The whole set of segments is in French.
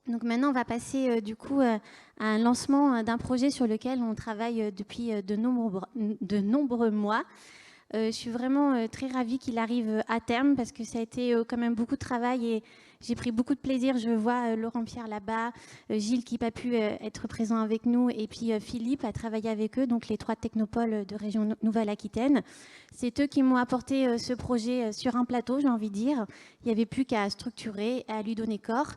Donc maintenant, on va passer du coup à un lancement d'un projet sur lequel on travaille depuis de nombreux mois. Je suis vraiment très ravie qu'il arrive à terme parce que ça a été quand même beaucoup de travail et j'ai pris beaucoup de plaisir. Je vois Laurent Pierre là-bas, Gilles qui n'a pas pu être présent avec nous et puis Philippe a travaillé avec eux, donc les 3 technopoles de région Nouvelle-Aquitaine. C'est eux qui m'ont apporté ce projet sur un plateau, j'ai envie de dire. Il n'y avait plus qu'à structurer et à lui donner corps.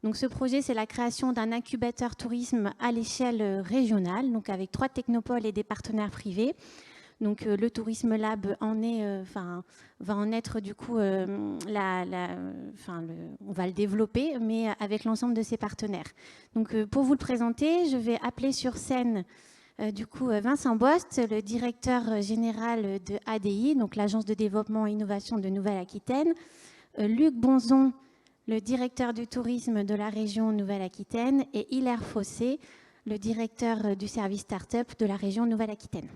Donc ce projet, c'est la création d'un incubateur tourisme à l'échelle régionale, donc avec 3 technopoles et des partenaires privés. Donc le Tourisme Lab va en être du coup, on va le développer, mais avec l'ensemble de ses partenaires. Donc pour vous le présenter, je vais appeler sur scène du coup Vincent Bost, le directeur général de ADI, donc l'Agence de développement et innovation de Nouvelle-Aquitaine, Luc Bonzon, le directeur du tourisme de la région Nouvelle-Aquitaine, et Hilaire Fossé, le directeur du service start-up de la région Nouvelle-Aquitaine.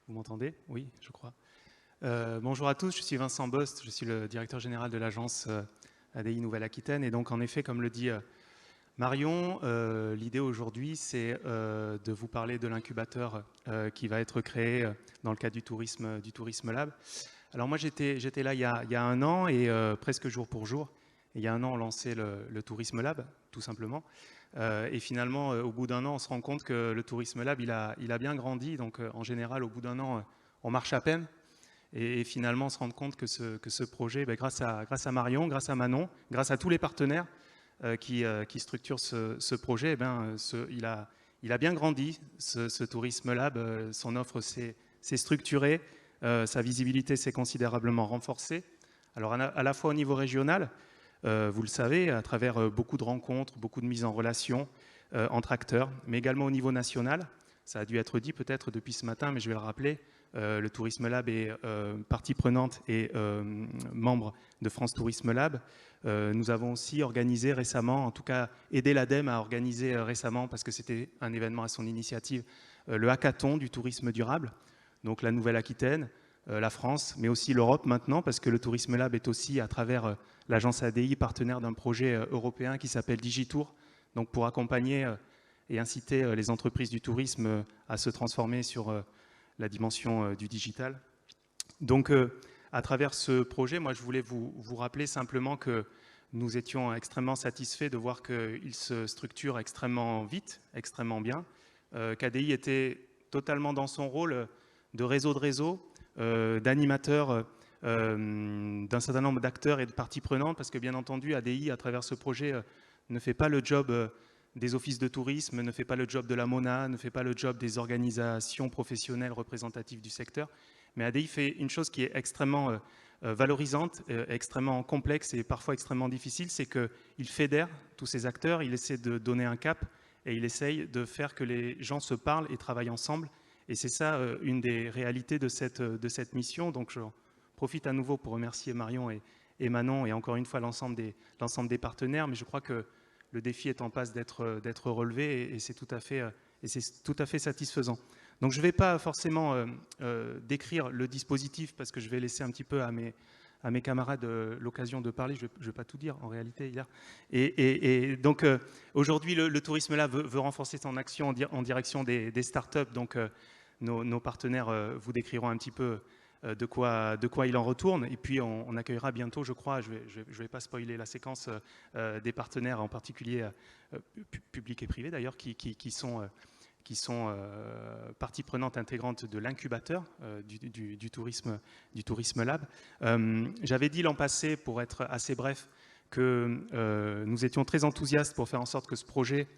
Vous m'entendez? Oui, je crois. Bonjour à tous, je suis Vincent Bost, je suis le directeur général de l'agence ADI Nouvelle-Aquitaine. Et donc, en effet, comme le dit Marion, l'idée aujourd'hui, c'est de vous parler de l'incubateur qui va être créé dans le cadre du Tourisme Lab. Alors moi, j'étais là il y a un an et presque jour pour jour. Et il y a un an, on lançait le Tourisme Lab, tout simplement. Et finalement, au bout d'un an, on se rend compte que le Tourisme Lab, il a bien grandi. Donc, en général, au bout d'un an, on marche à peine. Et finalement, on se rend compte que ce projet, grâce à Marion, grâce à Manon, grâce à tous les partenaires qui structurent ce projet, il a bien grandi, ce Tourisme Lab. Son offre s'est structurée, sa visibilité s'est considérablement renforcée. Alors, à la fois au niveau régional, vous le savez, à travers beaucoup de rencontres, beaucoup de mises en relation entre acteurs, mais également au niveau national. Ça a dû être dit peut-être depuis ce matin, mais je vais le rappeler. Le Tourisme Lab est partie prenante et membre de France Tourisme Lab. Nous avons aussi organisé récemment, en tout cas aidé l'ADEME à organiser récemment, parce que c'était un événement à son initiative, le hackathon du tourisme durable. Donc la Nouvelle-Aquitaine, la France, mais aussi l'Europe maintenant, parce que le Tourisme Lab est aussi, à travers l'agence ADI, partenaire d'un projet européen qui s'appelle Digitour, donc pour accompagner et inciter les entreprises du tourisme à se transformer sur la dimension du digital. Donc, à travers ce projet, moi, je voulais vous rappeler simplement que nous étions extrêmement satisfaits de voir qu'il se structure extrêmement vite, extrêmement bien, qu'ADI était totalement dans son rôle de réseau, d'animateur d'un certain nombre d'acteurs et de parties prenantes, parce que bien entendu, ADI, à travers ce projet, ne fait pas le job des offices de tourisme, ne fait pas le job de la MONA, ne fait pas le job des organisations professionnelles représentatives du secteur, mais ADI fait une chose qui est extrêmement valorisante, extrêmement complexe et parfois extrêmement difficile, c'est qu'il fédère tous ces acteurs, il essaie de donner un cap et il essaye de faire que les gens se parlent et travaillent ensemble. Et c'est ça une des réalités de cette mission. Donc je profite à nouveau pour remercier Marion et Manon et encore une fois l'ensemble des partenaires, mais je crois que le défi est en passe d'être relevé et c'est tout à fait satisfaisant. Donc je ne vais pas forcément décrire le dispositif parce que je vais laisser un petit peu à mes camarades l'occasion de parler. Je ne vais pas tout dire en réalité hier. Et donc aujourd'hui, le Tourisme Lab veut renforcer son action en direction des startups. Donc nos partenaires vous décriront un petit peu de quoi il en retourne. Et puis on accueillera bientôt, je crois, je vais pas spoiler la séquence, des partenaires en particulier publics et privés d'ailleurs qui sont partie prenante intégrante de l'incubateur du tourisme Lab. J'avais dit l'an passé, pour être assez bref, que nous étions très enthousiastes pour faire en sorte que ce projet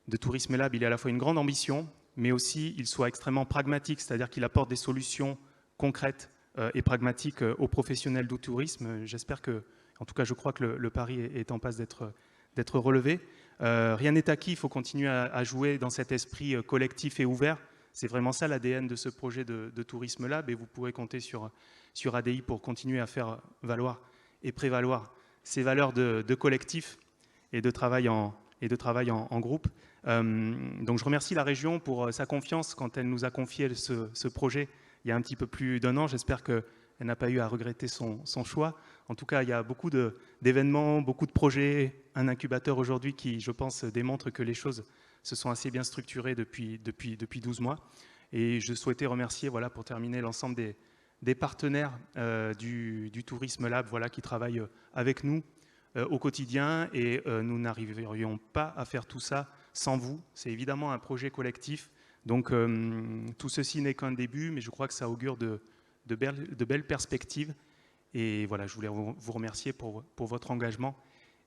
de Tourisme Lab, il ait à la fois une grande ambition, mais aussi il soit extrêmement pragmatique, c'est-à-dire qu'il apporte des solutions concrètes et pragmatiques aux professionnels du tourisme. J'espère que, en tout cas je crois que le pari est en passe d'être relevé. Rien n'est acquis, il faut continuer à jouer dans cet esprit collectif et ouvert. C'est vraiment ça l'ADN de ce projet de Tourisme Lab, et vous pourrez compter sur ADI pour continuer à faire valoir et prévaloir ces valeurs de collectif et de travail en groupe. Donc je remercie la région pour sa confiance quand elle nous a confié ce projet il y a un petit peu plus d'1 an. J'espère qu'elle n'a pas eu à regretter son choix. En tout cas, il y a beaucoup d'événements, beaucoup de projets, un incubateur aujourd'hui qui, je pense, démontre que les choses se sont assez bien structurées depuis 12 mois. Et je souhaitais remercier, voilà, pour terminer, l'ensemble des partenaires du Tourisme Lab, voilà, qui travaillent avec nous au quotidien, et nous n'arriverions pas à faire tout ça sans vous. C'est évidemment un projet collectif, donc tout ceci n'est qu'un début, mais je crois que ça augure de belles perspectives. Et voilà, je voulais vous remercier pour votre engagement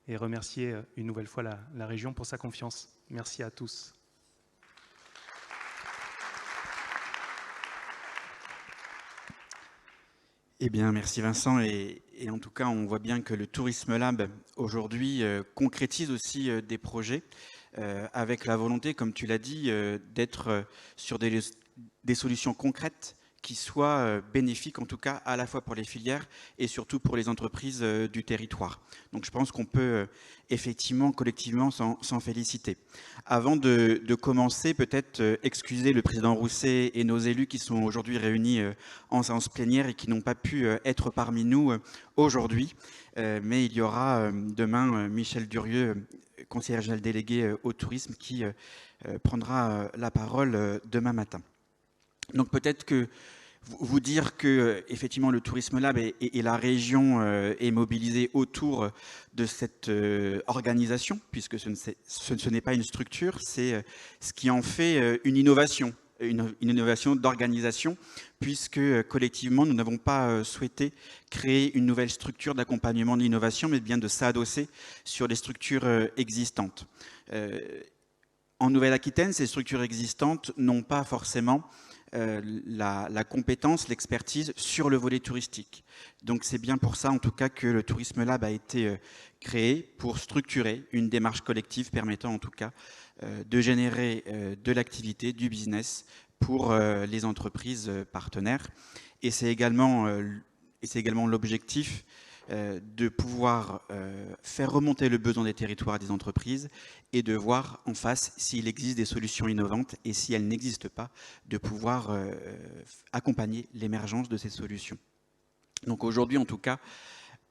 et remercier une nouvelle fois la région pour sa confiance. Merci à tous. Eh bien, merci Vincent. Et en tout cas, on voit bien que le Tourisme Lab, aujourd'hui, concrétise aussi des projets avec la volonté, comme tu l'as dit, d'être sur des solutions concrètes qui soient bénéfiques, en tout cas, à la fois pour les filières et surtout pour les entreprises du territoire. Donc, je pense qu'on peut effectivement, collectivement, s'en féliciter. Avant de commencer, peut-être excuser le président Rousset et nos élus qui sont aujourd'hui réunis en séance plénière et qui n'ont pas pu être parmi nous aujourd'hui. Mais il y aura demain Michel Durieux, conseiller régional délégué au tourisme, qui prendra la parole demain matin. Donc peut-être que vous dire que effectivement le Tourisme Lab et la région est mobilisée autour de cette organisation, puisque ce n'est pas une structure, c'est ce qui en fait une innovation d'organisation, puisque collectivement nous n'avons pas souhaité créer une nouvelle structure d'accompagnement de l'innovation, mais bien de s'adosser sur les structures existantes. En Nouvelle-Aquitaine, ces structures existantes n'ont pas forcément la compétence, l'expertise sur le volet touristique. Donc c'est bien pour ça en tout cas que le Tourisme Lab a été créé pour structurer une démarche collective permettant en tout cas de générer de l'activité, du business pour les entreprises partenaires. Et c'est également l'objectif de pouvoir faire remonter le besoin des territoires et des entreprises et de voir en face s'il existe des solutions innovantes et si elles n'existent pas, de pouvoir accompagner l'émergence de ces solutions. Donc aujourd'hui, en tout cas,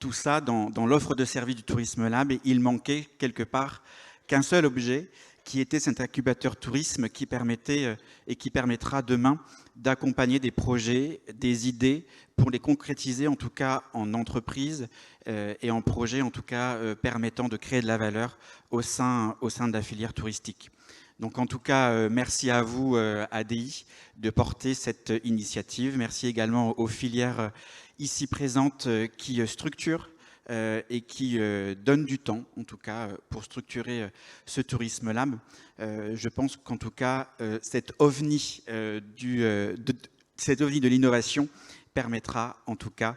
tout ça, dans l'offre de service du Tourisme Lab, il manquait quelque part qu'un seul objet, qui était cet incubateur tourisme qui permettait et qui permettra demain d'accompagner des projets, des idées, pour les concrétiser en tout cas en entreprise et en projet en tout cas permettant de créer de la valeur au sein de la filière touristique. Donc en tout cas, merci à vous ADI de porter cette initiative. Merci également aux filières ici présentes qui structurent et qui donne du temps, en tout cas, pour structurer ce Tourisme Lab. Je pense qu'en tout cas, cet ovni de l'innovation permettra, en tout cas,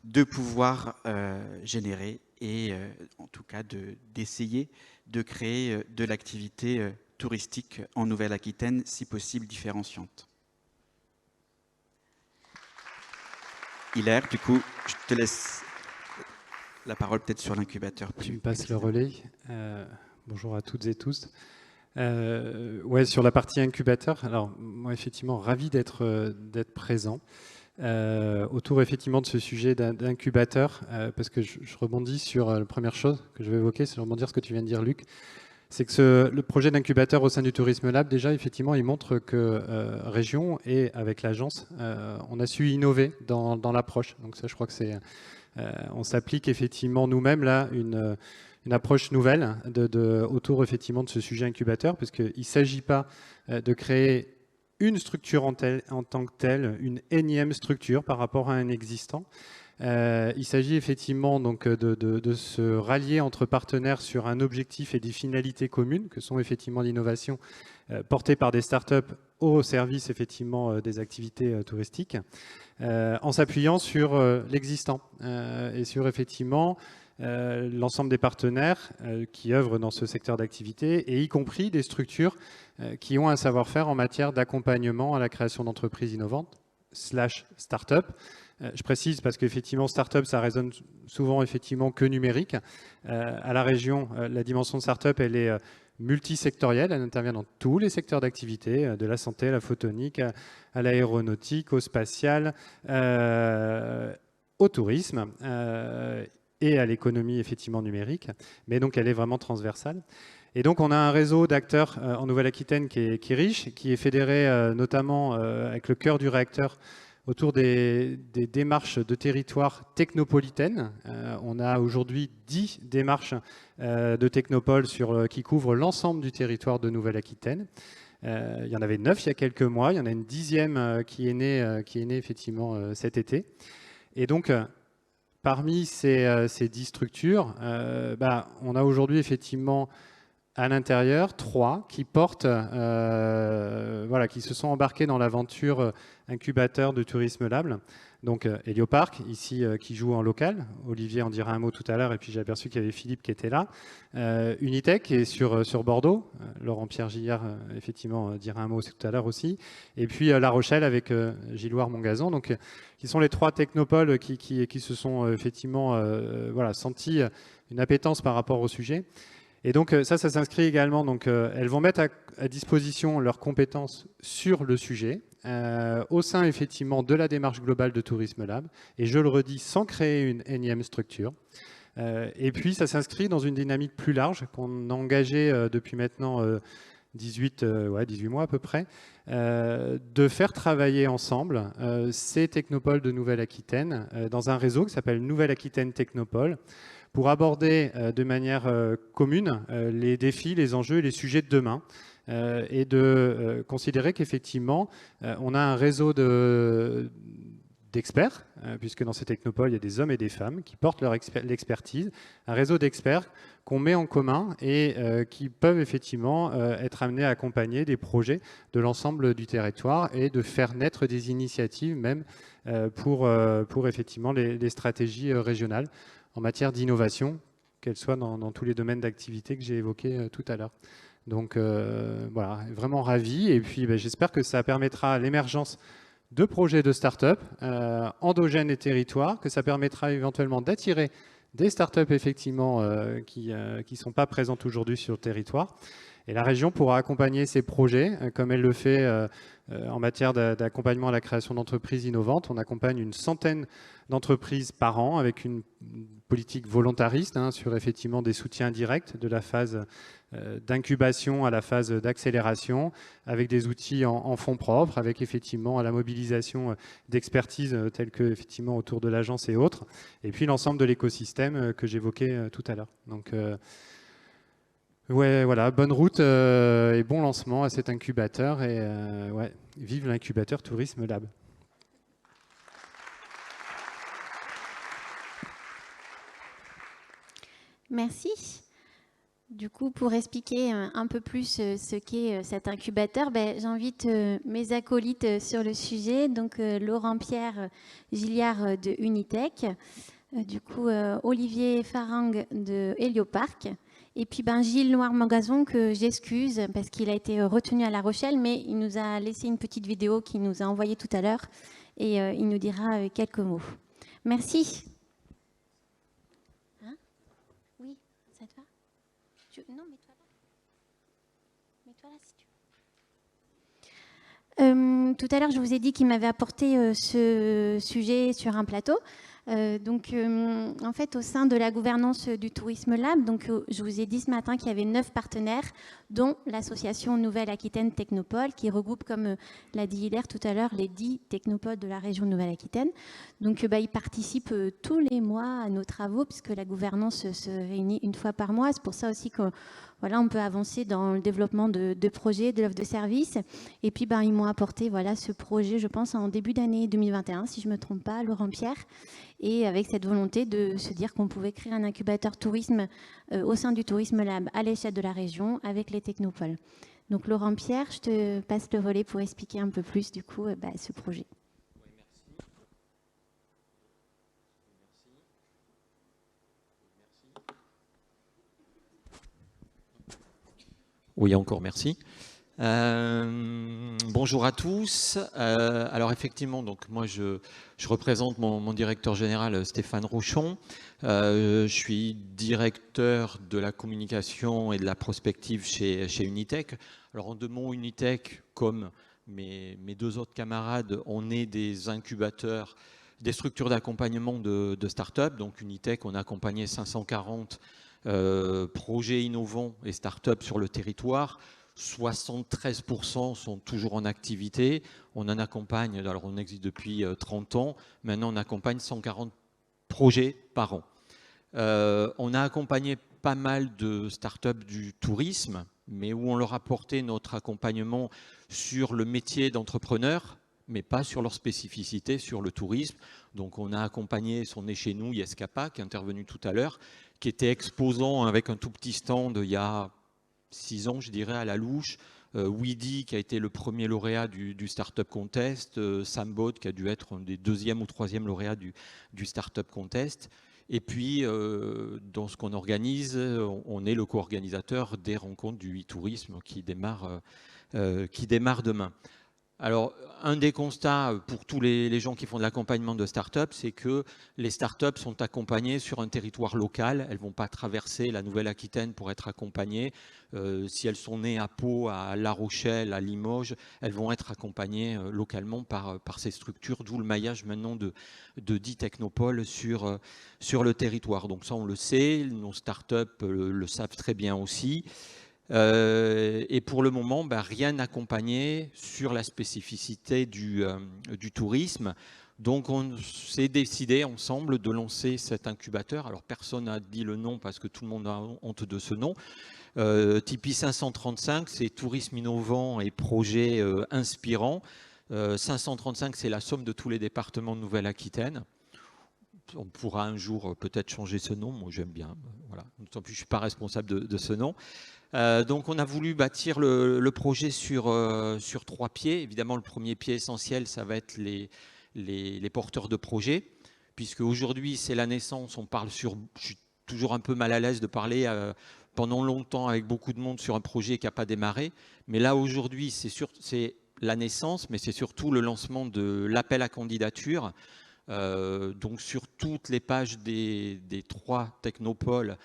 de pouvoir générer et, en tout cas, d'essayer de créer de l'activité touristique en Nouvelle-Aquitaine, si possible différenciante. Hilaire, du coup, je te laisse la parole peut-être sur l'incubateur. Tu me passes le relais. Bonjour à toutes et tous. Ouais, sur la partie incubateur, alors moi effectivement ravi d'être présent autour effectivement de ce sujet d'incubateur, parce que je rebondis sur la première chose que je vais évoquer, c'est rebondir ce que tu viens de dire, Luc. C'est que le projet d'incubateur au sein du Tourisme Lab, déjà effectivement, il montre que région et avec l'agence, on a su innover dans l'approche. Donc ça, je crois que c'est on s'applique effectivement nous-mêmes là une approche nouvelle autour effectivement de ce sujet incubateur, parce qu'il ne s'agit pas de créer une structure en tant que telle, une énième structure par rapport à un existant. Il s'agit effectivement donc de se rallier entre partenaires sur un objectif et des finalités communes, que sont effectivement l'innovation portée par des startups au service effectivement des activités touristiques, en s'appuyant sur l'existant et sur effectivement l'ensemble des partenaires qui œuvrent dans ce secteur d'activité, et y compris des structures qui ont un savoir-faire en matière d'accompagnement à la création d'entreprises innovantes / start-up. Je précise parce qu'effectivement, start-up, ça résonne souvent effectivement que numérique. À la région, la dimension de start-up, elle est multisectorielle, elle intervient dans tous les secteurs d'activité, de la santé à la photonique, à l'aéronautique, au spatial, au tourisme et à l'économie effectivement numérique, mais donc elle est vraiment transversale. Et donc on a un réseau d'acteurs en Nouvelle-Aquitaine qui est riche, qui est fédéré notamment avec le cœur du réacteur autour des démarches de territoire technopolitaines. On a aujourd'hui 10 démarches de technopole qui couvrent l'ensemble du territoire de Nouvelle-Aquitaine. Il y en avait 9 il y a quelques mois, il y en a une 10e qui est née effectivement cet été. Et donc, parmi ces 10 structures, on a aujourd'hui effectivement à l'intérieur 3 qui portent, qui se sont embarqués dans l'aventure incubateur de Tourisme Lab. Donc Hélioparc, ici, qui joue en local. Olivier en dira un mot tout à l'heure, et puis j'ai aperçu qu'il y avait Philippe qui était là. Unitech, qui est sur Bordeaux. Laurent-Pierre Gillard, effectivement, dira un mot tout à l'heure aussi. Et puis La Rochelle avec Gilloire Montgazon, donc, qui sont les 3 technopoles qui se sont effectivement sentis une appétence par rapport au sujet. Et donc ça s'inscrit également, donc elles vont mettre à disposition leurs compétences sur le sujet, au sein effectivement de la démarche globale de Tourisme Lab, et je le redis, sans créer une énième structure. Et puis ça s'inscrit dans une dynamique plus large qu'on a engagée depuis maintenant 18 mois à peu près, de faire travailler ensemble ces technopoles de Nouvelle-Aquitaine dans un réseau qui s'appelle Nouvelle-Aquitaine Technopole, pour aborder de manière commune les défis, les enjeux et les sujets de demain, et de considérer qu'effectivement, on a un réseau d'experts, puisque dans ces technopoles, il y a des hommes et des femmes qui portent l'expertise, un réseau d'experts qu'on met en commun et qui peuvent effectivement être amenés à accompagner des projets de l'ensemble du territoire et de faire naître des initiatives même pour effectivement les stratégies régionales en matière d'innovation, qu'elles soient dans tous les domaines d'activité que j'ai évoqués tout à l'heure. Donc voilà, vraiment ravi. Et puis j'espère que ça permettra l'émergence de projets de start-up endogènes et territoires, que ça permettra éventuellement d'attirer des start-up effectivement qui ne sont pas présentes aujourd'hui sur le territoire. Et la région pourra accompagner ces projets comme elle le fait en matière d'accompagnement à la création d'entreprises innovantes. On accompagne une centaine d'entreprises par an avec une politique volontariste sur effectivement des soutiens directs de la phase d'incubation à la phase d'accélération, avec des outils en fonds propres, avec effectivement à la mobilisation d'expertise telles que effectivement autour de l'agence et autres, et puis l'ensemble de l'écosystème que j'évoquais tout à l'heure. Donc ouais, voilà, bonne route et bon lancement à cet incubateur, et vive l'incubateur Tourisme Lab. Merci. Du coup, pour expliquer un peu plus ce qu'est cet incubateur, j'invite mes acolytes sur le sujet. Donc, Laurent-Pierre Gillard de Unitech, du coup, Olivier Farang de Hélioparc, et puis Gilles Montgazon, que j'excuse parce qu'il a été retenu à La Rochelle, mais il nous a laissé une petite vidéo qu'il nous a envoyée tout à l'heure, et il nous dira quelques mots. Merci. Ça te va ? Non, mets-toi là. Mets-toi là si tu veux. Tout à l'heure, je vous ai dit qu'il m'avait apporté ce sujet sur un plateau. En fait, au sein de la gouvernance du Tourisme Lab, je vous ai dit ce matin qu'il y avait 9 partenaires, dont l'association Nouvelle-Aquitaine Technopole, qui regroupe, comme l'a dit Hilaire tout à l'heure, les 10 technopoles de la région de Nouvelle-Aquitaine. Donc, ils participent tous les mois à nos travaux, puisque la gouvernance se réunit une fois par mois. C'est pour ça aussi qu'on on peut avancer dans le développement de projets, de l'offre de services. Et puis, ils m'ont apporté ce projet, je pense, en début d'année 2021, si je ne me trompe pas, Laurent-Pierre. Et avec cette volonté de se dire qu'on pouvait créer un incubateur tourisme au sein du Tourisme Lab à l'échelle de la région avec les technopoles. Donc Laurent-Pierre, je te passe le relais pour expliquer un peu plus du coup ce projet. Oui, encore merci. Bonjour à tous. Alors effectivement, donc moi je représente mon directeur général Stéphane Rochon. Je suis directeur de la communication et de la prospective chez Unitech. Alors en 2 mots, Unitech, comme mes 2 autres camarades, on est des incubateurs, des structures d'accompagnement de start-up. Donc Unitech, on a accompagné 540 projets innovants et start-up sur le territoire. 73% sont toujours en activité. On en accompagne, alors on existe depuis 30 ans, maintenant on accompagne 140 projets par an. On a accompagné pas mal de startups du tourisme, mais où on leur a porté notre accompagnement sur le métier d'entrepreneur, mais pas sur leur spécificité sur le tourisme. Donc on a accompagné, on est chez nous, Yescapa, qui est intervenu tout à l'heure, qui était exposant avec un tout petit stand il y a 6 ans, je dirais, à la louche. Weedy, qui a été le premier lauréat du Startup Contest. Sambot, qui a dû être un des 2e ou 3e lauréats du Startup Contest. Et puis, dans ce qu'on organise, on est le co-organisateur des rencontres du e-tourisme qui démarre demain. Alors, un des constats pour tous les gens qui font de l'accompagnement de start-up, c'est que les start-up sont accompagnées sur un territoire local. Elles ne vont pas traverser la Nouvelle-Aquitaine pour être accompagnées. Si elles sont nées à Pau, à La Rochelle, à Limoges, elles vont être accompagnées localement par ces structures, d'où le maillage maintenant de 10 technopoles sur le territoire. Donc ça, on le sait, nos start-up le savent très bien aussi. Et pour le moment, rien n'accompagné sur la spécificité du tourisme. Donc on s'est décidé ensemble de lancer cet incubateur. Alors personne n'a dit le nom parce que tout le monde a honte de ce nom. Tipeee 535, c'est tourisme innovant et projets inspirants. 535, c'est la somme de tous les départements de Nouvelle-Aquitaine. On pourra un jour peut-être changer ce nom. Moi, j'aime bien. Voilà. D'autant plus, je ne suis pas responsable de ce nom. Donc on a voulu bâtir le projet sur 3 pieds. Évidemment, le premier pied essentiel, ça va être les porteurs de projets, puisque aujourd'hui c'est la naissance. On parle je suis toujours un peu mal à l'aise de parler pendant longtemps avec beaucoup de monde sur un projet qui n'a pas démarré. Mais là aujourd'hui, c'est la naissance, mais c'est surtout le lancement de l'appel à candidature. Donc sur toutes les pages des 3 technopoles.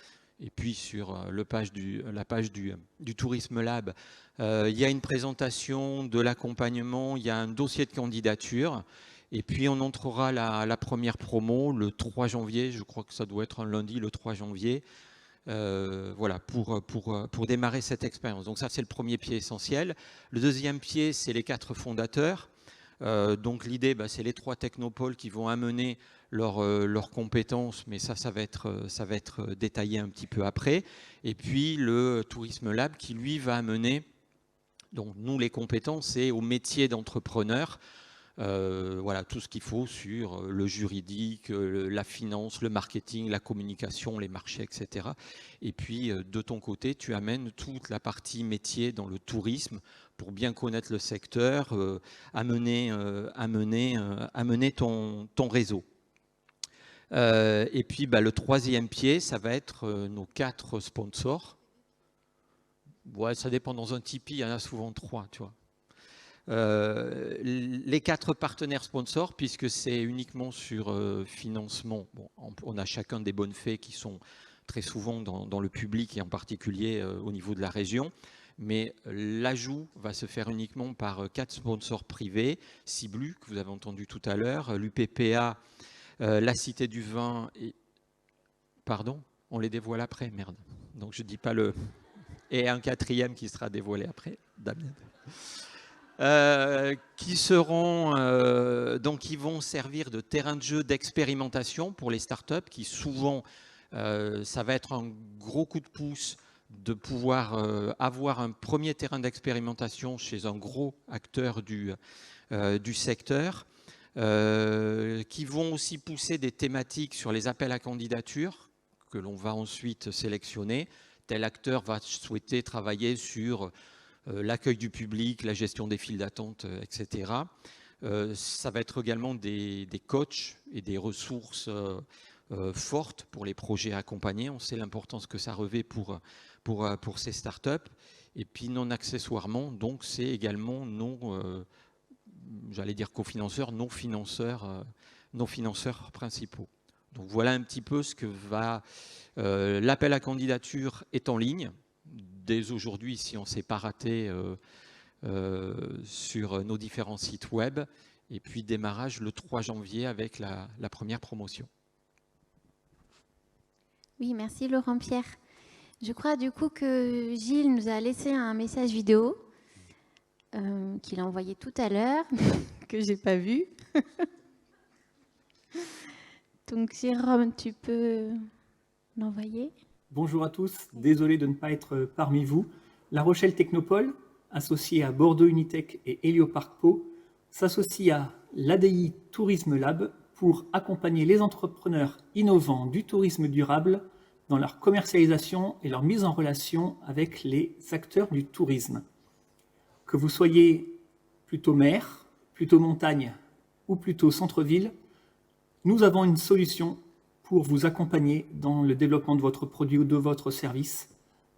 Et puis sur la page du Tourisme Lab, il y a une présentation de l'accompagnement, il y a un dossier de candidature. Et puis on entrera la première promo le 3 janvier, je crois que ça doit être un lundi, le 3 janvier, voilà, pour démarrer cette expérience. Donc ça, c'est le premier pied essentiel. Le deuxième pied, c'est les 4 fondateurs. Donc l'idée, c'est les 3 technopoles qui vont amener leurs compétences, mais ça va être détaillé un petit peu après. Et puis le Tourisme Lab qui, lui, va amener, donc nous, les compétences, c'est au métier d'entrepreneur. Voilà, tout ce qu'il faut sur le juridique, la finance, le marketing, la communication, les marchés, etc. Et puis, de ton côté, tu amènes toute la partie métier dans le tourisme pour bien connaître le secteur, amener ton réseau. Et puis, le troisième pied, ça va être nos 4 sponsors. Ouais, ça dépend. Dans un Tipeee, il y en a souvent 3, tu vois. Les 4 partenaires sponsors, puisque c'est uniquement sur financement. Bon, on a chacun des bonnes fées qui sont très souvent dans le public et en particulier au niveau de la région. Mais l'ajout va se faire uniquement par 4 sponsors privés. Ciblu, que vous avez entendu tout à l'heure, l'UPPA, la Cité du Vin et... Pardon, on les dévoile après, merde. Donc je dis pas le... Et un 4e qui sera dévoilé après, Damien. Qui seront donc qui vont servir de terrain de jeu d'expérimentation pour les startups qui souvent ça va être un gros coup de pouce de pouvoir avoir un premier terrain d'expérimentation chez un gros acteur du secteur, qui vont aussi pousser des thématiques sur les appels à candidature que l'on va ensuite sélectionner. Tel acteur va souhaiter travailler sur l'accueil du public, la gestion des files d'attente, etc. Ça va être également des coachs et des ressources fortes pour les projets accompagnés. On sait l'importance que ça revêt pour ces startups. Et puis non accessoirement, donc c'est également non, j'allais dire cofinanceurs, non financeurs principaux. Donc voilà un petit peu ce que va... l'appel à candidature est en ligne. Dès aujourd'hui, si on ne s'est pas raté sur nos différents sites web. Et puis démarrage le 3 janvier avec la première promotion. Oui, merci Laurent Pierre. Je crois du coup que Gilles nous a laissé un message vidéo qu'il a envoyé tout à l'heure, que je n'ai pas vu. Donc Jérôme, tu peux l'envoyer? Bonjour à tous, désolé de ne pas être parmi vous. La Rochelle Technopole, associée à Bordeaux Unitech et Hélioparc Pau, s'associe à l'ADI Tourisme Lab pour accompagner les entrepreneurs innovants du tourisme durable dans leur commercialisation et leur mise en relation avec les acteurs du tourisme. Que vous soyez plutôt mer, plutôt montagne ou plutôt centre-ville, nous avons une solution pour vous accompagner dans le développement de votre produit ou de votre service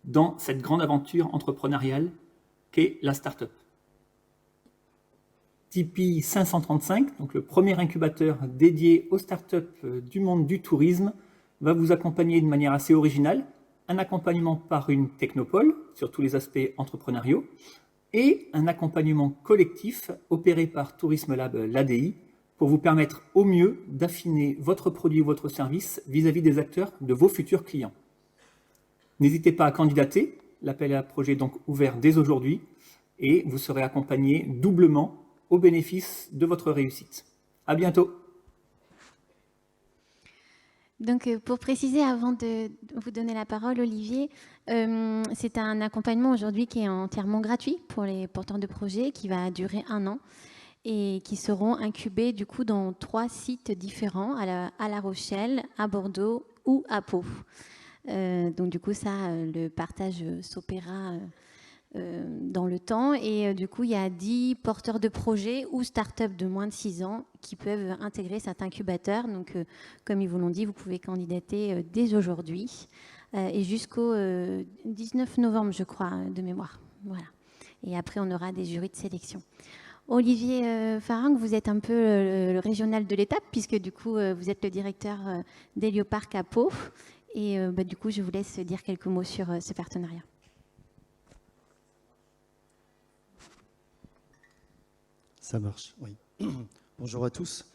dans cette grande aventure entrepreneuriale qu'est la start-up. Tipeee 535, donc le premier incubateur dédié aux startups du monde du tourisme, va vous accompagner de manière assez originale, un accompagnement par une technopole sur tous les aspects entrepreneuriaux et un accompagnement collectif opéré par Tourisme Lab, l'ADI, pour vous permettre au mieux d'affiner votre produit ou votre service vis-à-vis des acteurs de vos futurs clients. N'hésitez pas à candidater, l'appel à projet est donc ouvert dès aujourd'hui et vous serez accompagné doublement au bénéfice de votre réussite. À bientôt. Donc, pour préciser, avant de vous donner la parole, Olivier, c'est un accompagnement aujourd'hui qui est entièrement gratuit pour les porteurs de projets, qui va durer 1 an et qui seront incubés du coup dans 3 sites différents, à La Rochelle, à Bordeaux ou à Pau. Donc du coup, ça, le partage s'opérera dans le temps. Et du coup, il y a 10 porteurs de projets ou start-up de moins de 6 ans qui peuvent intégrer cet incubateur. Donc, comme ils vous l'ont dit, vous pouvez candidater dès aujourd'hui et jusqu'au 19 novembre, je crois, de mémoire. Voilà. Et après, on aura des jurys de sélection. Olivier Farang, vous êtes un peu le régional de l'étape, puisque du coup, vous êtes le directeur d'Hélioparc à Pau. Et du coup, je vous laisse dire quelques mots sur ce partenariat. Ça marche, oui. Bonjour à tous.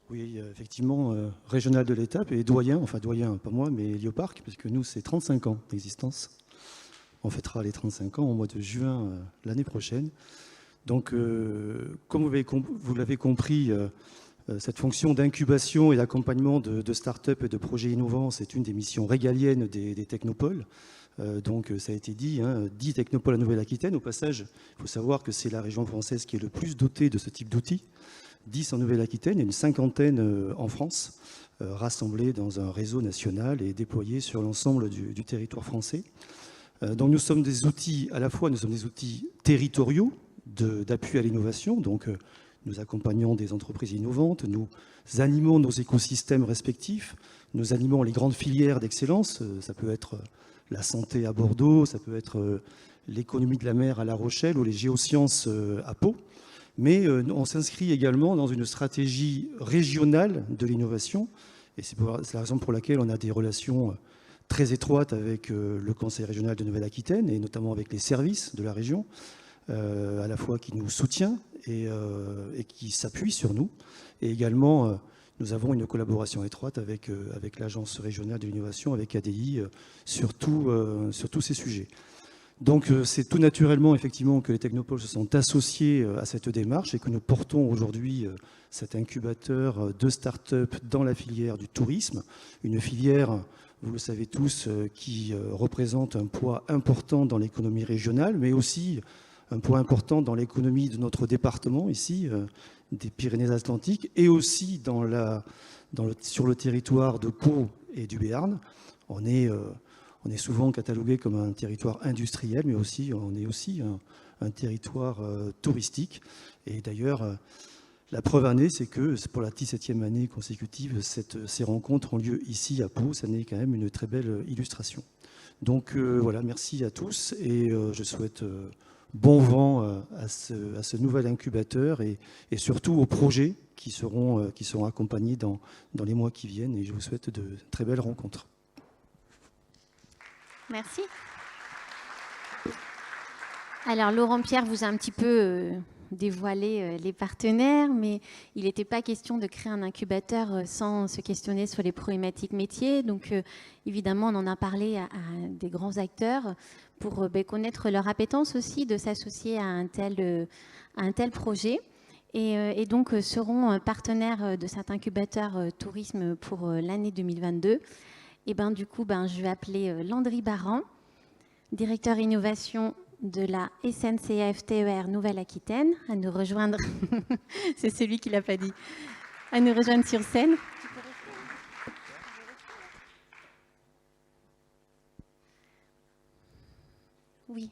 Oui, effectivement, régional de l'étape et doyen, enfin doyen, pas moi, mais Hélioparc, parce que nous, c'est 35 ans d'existence. On fêtera les 35 ans au mois de juin l'année prochaine. Donc, comme vous l'avez compris, cette fonction d'incubation et d'accompagnement de start-up et de projets innovants, c'est une des missions régaliennes des technopoles. Donc, ça a été dit, 10 technopoles à Nouvelle-Aquitaine. Au passage, il faut savoir que c'est la région française qui est le plus dotée de ce type d'outils. 10 en Nouvelle-Aquitaine et une 50aine en France, rassemblés dans un réseau national et déployés sur l'ensemble du territoire français. Donc, nous sommes des outils, à la fois, nous sommes des outils territoriaux d'appui à l'innovation. Donc, nous accompagnons des entreprises innovantes, nous animons nos écosystèmes respectifs, nous animons les grandes filières d'excellence. Ça peut être la santé à Bordeaux, ça peut être l'économie de la mer à La Rochelle ou les géosciences à Pau. Mais on s'inscrit également dans une stratégie régionale de l'innovation. Et c'est la raison pour laquelle on a des relations très étroites avec le Conseil régional de Nouvelle-Aquitaine et notamment avec les services de la région, à la fois qui nous soutient et qui s'appuie sur nous. Et également, nous avons une collaboration étroite avec l'Agence régionale de l'innovation, avec ADI, sur tous ces sujets. Donc c'est tout naturellement effectivement que les technopoles se sont associés à cette démarche et que nous portons aujourd'hui cet incubateur de start-up dans la filière du tourisme, une filière, vous le savez tous, qui représente un poids important dans l'économie régionale, mais aussi un poids important dans l'économie de notre département ici, des Pyrénées-Atlantiques, et aussi sur le territoire de Pau et du Béarn. On est souvent catalogué comme un territoire industriel, mais aussi, on est aussi un territoire touristique. Et d'ailleurs, la preuve en est, c'est que pour la 17e année consécutive, ces rencontres ont lieu ici à Pau. Ça n'est quand même une très belle illustration. Donc voilà, merci à tous et je souhaite bon vent à ce nouvel incubateur et surtout aux projets qui seront accompagnés dans les mois qui viennent, et je vous souhaite de très belles rencontres. Merci. Alors, Laurent Pierre vous a un petit peu dévoilé les partenaires, mais il n'était pas question de créer un incubateur sans se questionner sur les problématiques métiers. Donc, évidemment, on en a parlé à des grands acteurs pour connaître leur appétence aussi de s'associer à un tel projet. Et donc, seront partenaires de cet incubateur tourisme pour l'année 2022. Et du coup, je vais appeler Landry Baran, directeur innovation de la SNCF TER Nouvelle-Aquitaine, à nous rejoindre. C'est celui qui ne l'a pas dit. À nous rejoindre sur scène. Oui.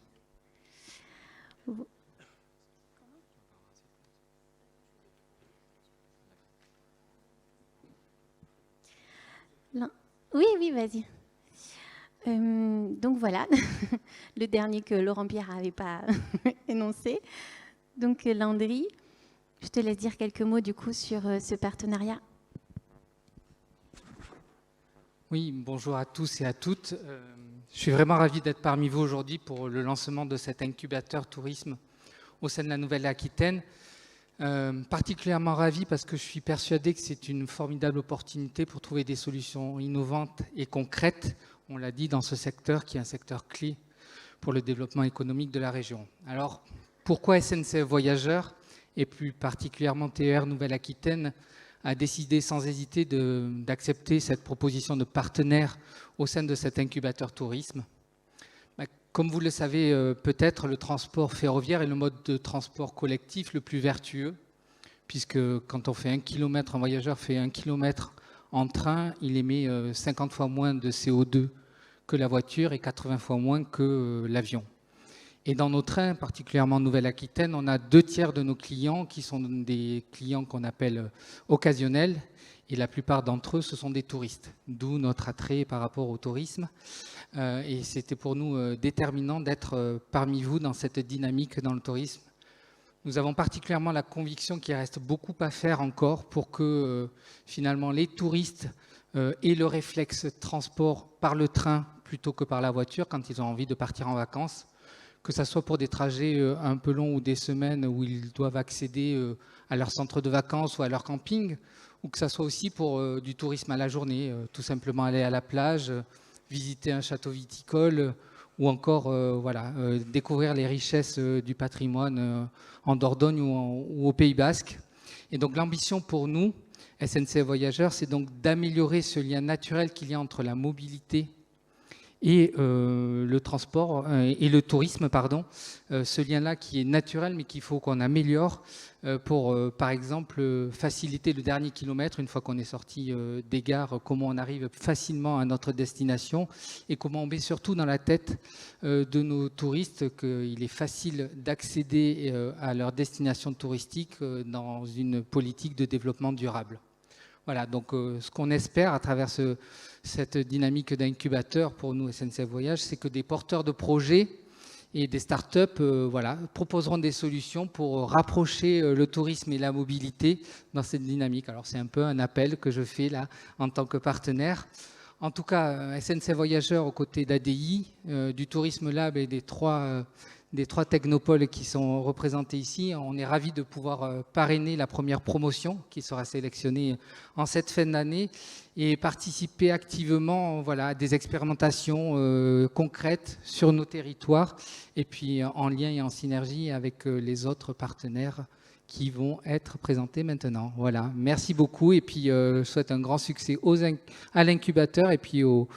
Oui, vas-y. Donc voilà, le dernier que Laurent Pierre n'avait pas énoncé. Donc Landry, je te laisse dire quelques mots du coup sur ce partenariat. Oui, bonjour à tous et à toutes. Je suis vraiment ravi d'être parmi vous aujourd'hui pour le lancement de cet incubateur tourisme au sein de la Nouvelle-Aquitaine. Particulièrement ravi parce que je suis persuadé que c'est une formidable opportunité pour trouver des solutions innovantes et concrètes, on l'a dit, dans ce secteur qui est un secteur clé pour le développement économique de la région. Alors, pourquoi SNCF Voyageurs et plus particulièrement TER Nouvelle-Aquitaine a décidé sans hésiter d'accepter cette proposition de partenaire au sein de cet incubateur tourisme? Comme vous le savez peut-être, le transport ferroviaire est le mode de transport collectif le plus vertueux, puisque quand on fait 1 km, un voyageur fait 1 km en train, il émet 50 fois moins de CO2 que la voiture et 80 fois moins que l'avion. Et dans nos trains, particulièrement en Nouvelle-Aquitaine, on a 2/3 de nos clients qui sont des clients qu'on appelle occasionnels, et la plupart d'entre eux, ce sont des touristes, d'où notre attrait par rapport au tourisme. Et c'était pour nous déterminant d'être parmi vous dans cette dynamique dans le tourisme. Nous avons particulièrement la conviction qu'il reste beaucoup à faire encore pour que finalement les touristes aient le réflexe transport par le train plutôt que par la voiture quand ils ont envie de partir en vacances, que ce soit pour des trajets un peu longs ou des semaines où ils doivent accéder à leur centre de vacances ou à leur camping, ou que ce soit aussi pour du tourisme à la journée, tout simplement aller à la plage, visiter un château viticole ou encore découvrir les richesses du patrimoine en Dordogne ou au Pays Basque. Et donc l'ambition pour nous, SNCF Voyageurs, c'est donc d'améliorer ce lien naturel qu'il y a entre la mobilité et le transport et le tourisme, ce lien-là qui est naturel mais qu'il faut qu'on améliore pour, par exemple, faciliter le dernier kilomètre une fois qu'on est sorti des gares, comment on arrive facilement à notre destination et comment on met surtout dans la tête de nos touristes qu'il est facile d'accéder à leur destination touristique dans une politique de développement durable. Voilà, donc ce qu'on espère à travers cette dynamique d'incubateur pour nous, SNCF Voyage, c'est que des porteurs de projets et des startups proposeront des solutions pour rapprocher le tourisme et la mobilité dans cette dynamique. Alors c'est un peu un appel que je fais là en tant que partenaire. En tout cas, SNCF Voyageurs aux côtés d'ADI, du Tourisme Lab et des trois technopoles qui sont représentés ici. On est ravis de pouvoir parrainer la première promotion qui sera sélectionnée en cette fin d'année et participer activement à des expérimentations concrètes sur nos territoires et puis en lien et en synergie avec les autres partenaires qui vont être présentés maintenant. Voilà, merci beaucoup et puis je souhaite un grand succès à l'incubateur et puis aux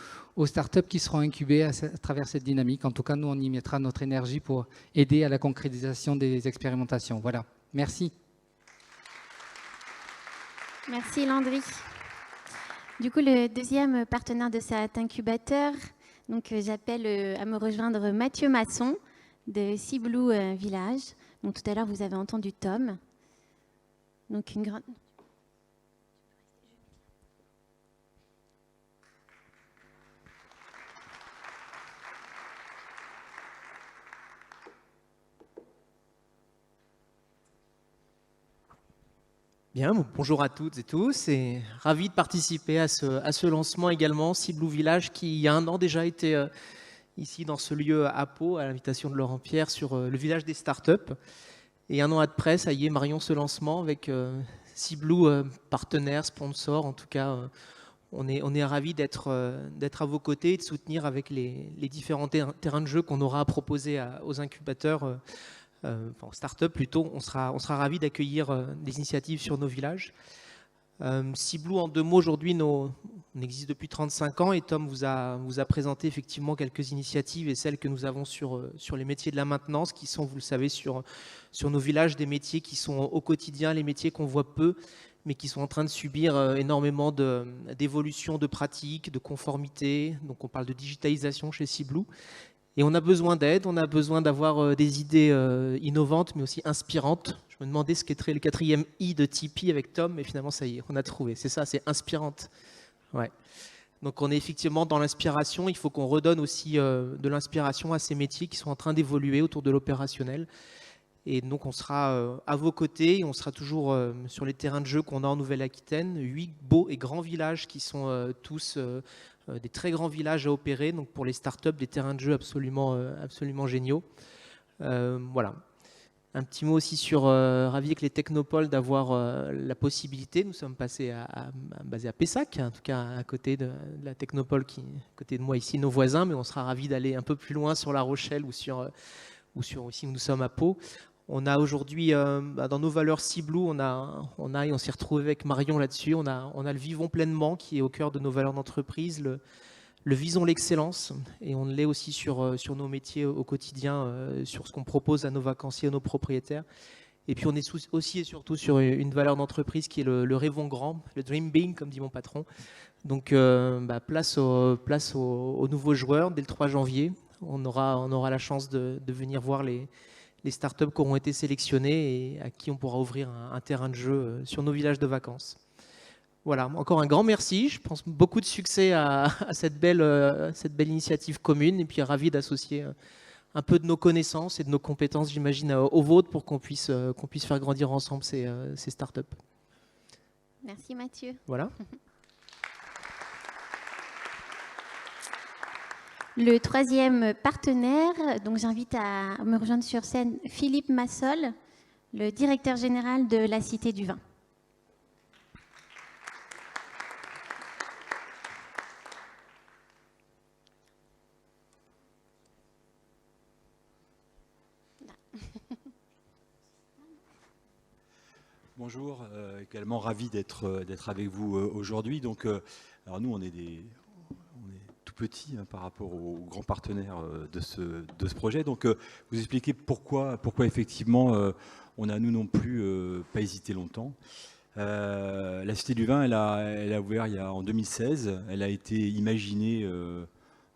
startups qui seront incubées à travers cette dynamique. En tout cas, nous, on y mettra notre énergie pour aider à la concrétisation des expérimentations. Voilà, merci. Merci Landry. Du coup, le deuxième partenaire de cet incubateur, donc j'appelle à me rejoindre Mathieu Masson de Ciblou Village. Donc tout à l'heure, vous avez entendu Tom. Donc une grande... Bien, bonjour à toutes et tous, et ravi de participer à ce lancement également, Ciblou Village, qui il y a un an déjà était ici dans ce lieu à Pau, à l'invitation de Laurent Pierre, sur le village des startups. Et un an après, ça y est, Marion, ce lancement avec Ciblou, partenaire, sponsor, en tout cas, on est ravis d'être à vos côtés et de soutenir avec les différents terrains de jeu qu'on aura à proposer aux incubateurs, enfin, start-up plutôt. On sera ravis d'accueillir des initiatives sur nos villages. Ciblou, en 2 mots, aujourd'hui, on existe depuis 35 ans et Tom vous a présenté effectivement quelques initiatives et celles que nous avons sur les métiers de la maintenance qui sont, vous le savez, sur nos villages, des métiers qui sont au quotidien, les métiers qu'on voit peu, mais qui sont en train de subir énormément d'évolution de pratiques, de conformité. Donc on parle de digitalisation chez Ciblou. Et on a besoin d'aide, on a besoin d'avoir des idées innovantes, mais aussi inspirantes. Je me demandais ce qu'était le 4e I de Tipeee avec Tom, mais finalement, ça y est, on a trouvé. C'est ça, c'est inspirante. Ouais. Donc on est effectivement dans l'inspiration. Il faut qu'on redonne aussi de l'inspiration à ces métiers qui sont en train d'évoluer autour de l'opérationnel. Et donc on sera à vos côtés, et on sera toujours sur les terrains de jeu qu'on a en Nouvelle-Aquitaine. 8 beaux et grands villages qui sont tous des très grands villages à opérer. Donc pour les startups, des terrains de jeu absolument géniaux. Voilà. Un petit mot aussi sur ravi avec les technopoles d'avoir la possibilité. Nous sommes passés basés à Pessac, en tout cas à côté de la technopole qui à côté de moi ici, nos voisins, mais on sera ravis d'aller un peu plus loin sur La Rochelle ou sur ici où nous sommes à Pau. On a aujourd'hui, dans nos valeurs Ciblou, on s'est retrouvé avec Marion là-dessus. On a le vivons pleinement qui est au cœur de nos valeurs d'entreprise, le visons l'excellence, et on l'est aussi sur nos métiers au quotidien, sur ce qu'on propose à nos vacanciers, à nos propriétaires. Et puis on est aussi et surtout sur une valeur d'entreprise qui est le rêvons grand, le dream big, comme dit mon patron. Donc place aux nouveaux joueurs dès le 3 janvier. On aura la chance de venir voir les startups qui auront été sélectionnées et à qui on pourra ouvrir un terrain de jeu sur nos villages de vacances. Voilà, encore un grand merci. Je pense beaucoup de succès à cette belle initiative commune, et puis ravi d'associer un peu de nos connaissances et de nos compétences, j'imagine, aux vôtres pour qu'on puisse faire grandir ensemble ces startups. Merci Mathieu. Voilà. Le 3e partenaire, donc j'invite à me rejoindre sur scène Philippe Massol, le directeur général de la Cité du Vin. Bonjour, également ravi d'être avec vous aujourd'hui. Donc, alors nous, on est tout petits par rapport aux grands partenaires de ce projet. Donc, vous expliquez pourquoi effectivement, on a nous non plus pas hésité longtemps. La Cité du Vin, elle a ouvert en 2016. Elle a été imaginée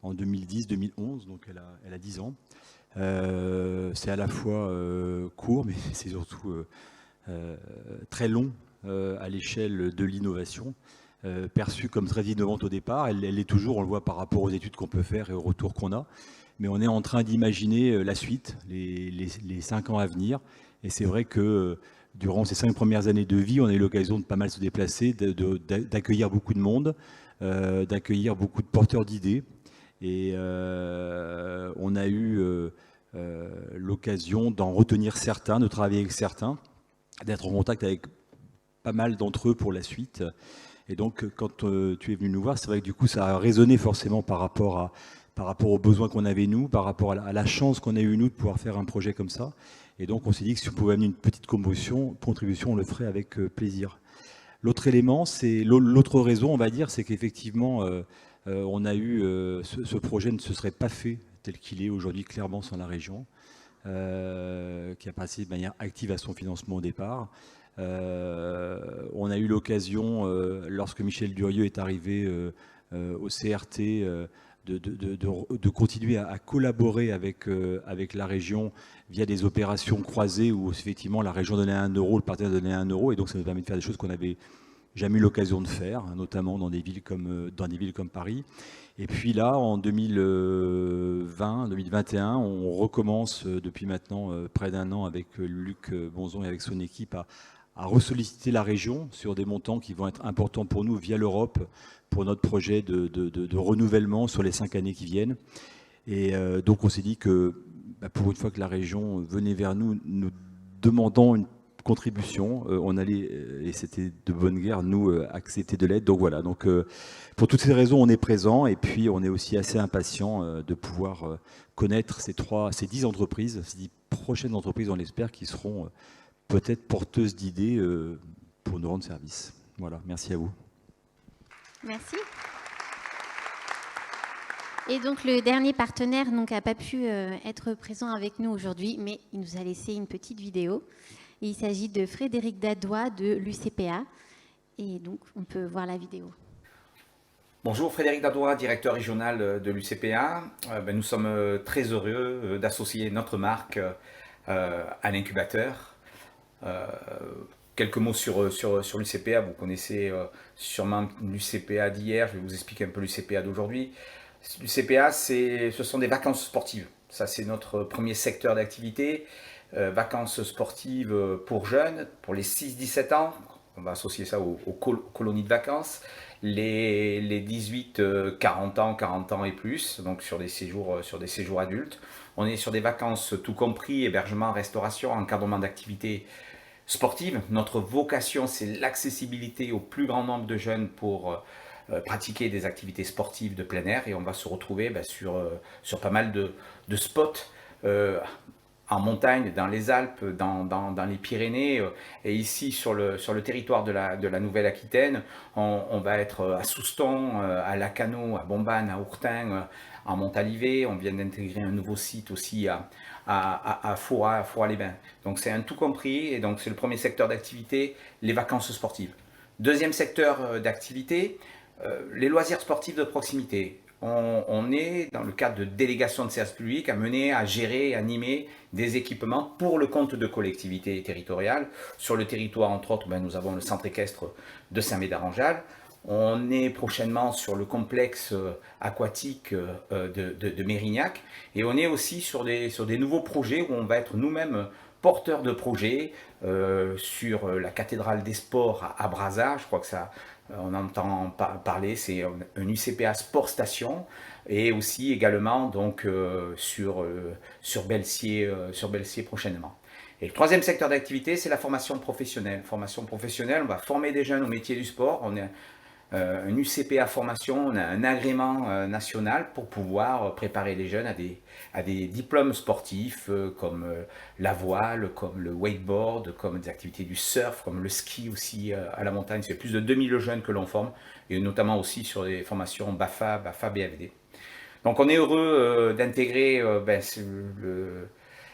en 2010-2011, donc elle a 10 ans. C'est à la fois court, mais c'est surtout très long à l'échelle de l'innovation, perçue comme très innovante au départ. Elle l'est toujours, on le voit par rapport aux études qu'on peut faire et aux retours qu'on a. Mais on est en train d'imaginer la suite, les 5 ans à venir. Et c'est vrai que durant ces 5 premières années de vie, on a eu l'occasion de pas mal se déplacer, d'accueillir beaucoup de monde, d'accueillir beaucoup de porteurs d'idées. Et on a eu l'occasion d'en retenir certains, de travailler avec certains, d'être en contact avec pas mal d'entre eux pour la suite. Et donc, quand tu es venu nous voir, c'est vrai que du coup, ça a résonné forcément par rapport aux besoins qu'on avait nous, par rapport à la chance qu'on a eu nous de pouvoir faire un projet comme ça. Et donc, on s'est dit que si on pouvait amener une petite contribution, on le ferait avec plaisir. L'autre élément, c'est l'autre raison, on va dire, c'est qu'effectivement, on a eu ce projet ne se serait pas fait tel qu'il est aujourd'hui, clairement sans la région, qui a passé de manière active à son financement au départ. On a eu l'occasion, lorsque Michel Durieux est arrivé au CRT, de continuer à collaborer avec la région via des opérations croisées où effectivement la région donnait 1 euro, le partenaire donnait 1 euro, et donc ça nous permet de faire des choses qu'on n'avait jamais eu l'occasion de faire, notamment dans des villes comme Paris. Et puis là, en 2020-2021, on recommence depuis maintenant près d'1 an avec Luc Bonzon et avec son équipe ressolliciter la région sur des montants qui vont être importants pour nous via l'Europe, pour notre projet de renouvellement sur les 5 années qui viennent. Et donc on s'est dit que pour une fois que la région venait vers nous, nous demandant une contribution, on allait, et c'était de bonne guerre, nous accepter de l'aide. Donc voilà, donc, pour toutes ces raisons, on est présent et puis on est aussi assez impatient de pouvoir connaître ces 10 entreprises, ces 10 prochaines entreprises, on l'espère, qui seront peut-être porteuses d'idées pour nous rendre service. Voilà, merci à vous. Merci. Et donc le dernier partenaire n'a pas pu être présent avec nous aujourd'hui, mais il nous a laissé une petite vidéo. Et il s'agit de Frédéric Dadois de l'UCPA. Et donc on peut voir la vidéo. Bonjour, Frédéric Dadois, directeur régional de l'UCPA. Nous sommes très heureux d'associer notre marque à l'incubateur. Quelques mots sur l'UCPA. Vous connaissez sûrement l'UCPA d'hier. Je vais vous expliquer un peu l'UCPA d'aujourd'hui. L'UCPA, ce sont des vacances sportives. Ça, c'est notre premier secteur d'activité. Vacances sportives pour jeunes, pour les 6-17 ans. On va associer ça aux colonies de vacances. Les 18-40 ans et plus, donc sur des séjours adultes. On est sur des vacances tout compris, hébergement, restauration, encadrement d'activités sportives. Notre vocation, c'est l'accessibilité au plus grand nombre de jeunes pour pratiquer des activités sportives de plein air. Et on va se retrouver sur pas mal de spots en montagne, dans les Alpes, dans les Pyrénées, et ici sur le territoire de la Nouvelle-Aquitaine, on va être à Souston, à Lacanau, à Bombane, à Ourtin, en Montalivet. On vient d'intégrer un nouveau site aussi à Foix-les-Bains. Donc c'est un tout compris, et donc c'est le premier secteur d'activité, les vacances sportives. Deuxième secteur d'activité, les loisirs sportifs de proximité. On est dans le cadre de délégation de services publics à mener, à gérer, à animer des équipements pour le compte de collectivités territoriales. Sur le territoire, entre autres, nous avons le centre équestre de Saint-Médard-en-Jalles. On est prochainement sur le complexe aquatique de Mérignac. Et on est aussi sur des nouveaux projets où on va être nous-mêmes porteurs de projets sur la cathédrale des sports à Brazza. Je crois que ça... On entend parler, c'est un UCPA Sport Station, et aussi également donc, sur Belsier prochainement. Et le troisième secteur d'activité, c'est la formation professionnelle. Formation professionnelle, on va former des jeunes au métier du sport. On est un UCPA formation, on a un agrément national pour pouvoir préparer les jeunes à des diplômes sportifs comme la voile, comme le wakeboard, comme des activités du surf, comme le ski aussi à la montagne. C'est plus de 2000 jeunes que l'on forme, et notamment aussi sur des formations BAFA, BFD. Donc on est heureux d'intégrer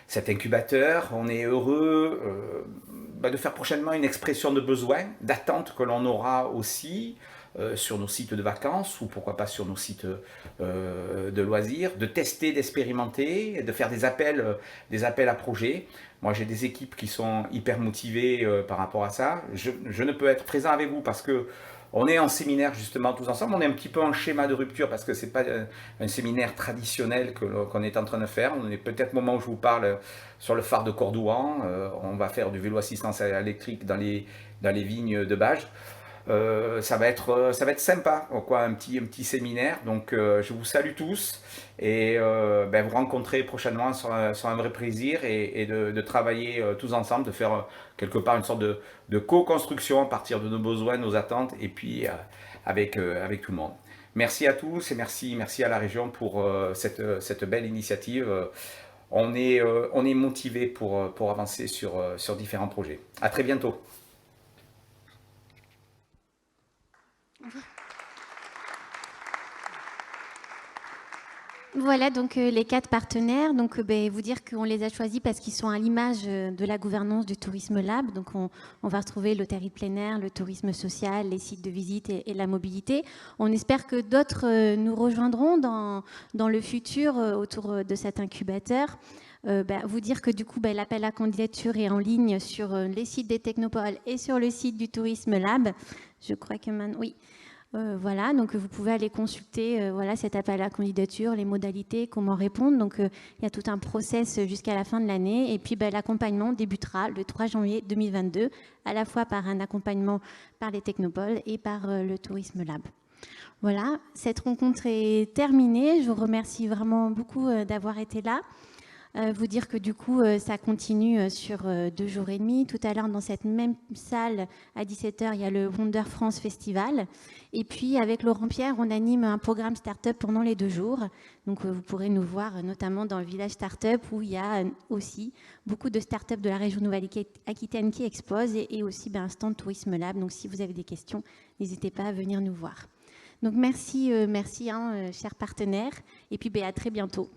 cet incubateur. On est heureux de faire prochainement une expression de besoin, d'attente que l'on aura aussi sur nos sites de vacances, ou pourquoi pas sur nos sites de loisirs, de tester, d'expérimenter, de faire des appels à projets. Moi, j'ai des équipes qui sont hyper motivées par rapport à ça. Je ne peux être présent avec vous parce que on est en séminaire justement tous ensemble. On est un petit peu en schéma de rupture parce que ce n'est pas un séminaire traditionnel qu'on est en train de faire. On est peut-être au moment où je vous parle sur le phare de Cordouan. On va faire du vélo assistance électrique dans les vignes de Bages. Ça va être sympa, quoi, un petit séminaire. Donc je vous salue tous et vous rencontrer prochainement sur un vrai plaisir, et de travailler tous ensemble, de faire quelque part une sorte de co-construction à partir de nos besoins, nos attentes, et puis avec tout le monde. Merci à tous, et merci à la région pour cette belle initiative. On est motivé pour avancer sur différents projets. À très bientôt. Voilà donc les 4 partenaires. Donc vous dire qu'on les a choisis parce qu'ils sont à l'image de la gouvernance du Tourisme Lab. Donc on va retrouver l'hôtellerie de plein air, le tourisme social, les sites de visite et la mobilité. On espère que d'autres nous rejoindront dans le futur autour de cet incubateur. Vous dire que du coup l'appel à candidature est en ligne sur les sites des Technopoles et sur le site du Tourisme Lab. Je crois que maintenant, oui. Voilà, donc vous pouvez aller consulter voilà, cet appel à candidature, les modalités, comment répondre. Donc il y a tout un process jusqu'à la fin de l'année. Et puis l'accompagnement débutera le 3 janvier 2022, à la fois par un accompagnement par les Technopoles et par le Tourisme Lab. Voilà, cette rencontre est terminée. Je vous remercie vraiment beaucoup d'avoir été là. Vous dire que du coup, ça continue sur 2 jours et demi. Tout à l'heure, dans cette même salle, à 17h, il y a le Wonder France Festival. Et puis, avec Laurent Pierre, on anime un programme Startup pendant les 2 jours. Donc, vous pourrez nous voir notamment dans le village Startup, où il y a aussi beaucoup de startups de la région Nouvelle-Aquitaine qui exposent, et aussi un stand Tourisme Lab. Donc, si vous avez des questions, n'hésitez pas à venir nous voir. Donc, merci, chers partenaires. Et puis, à très bientôt.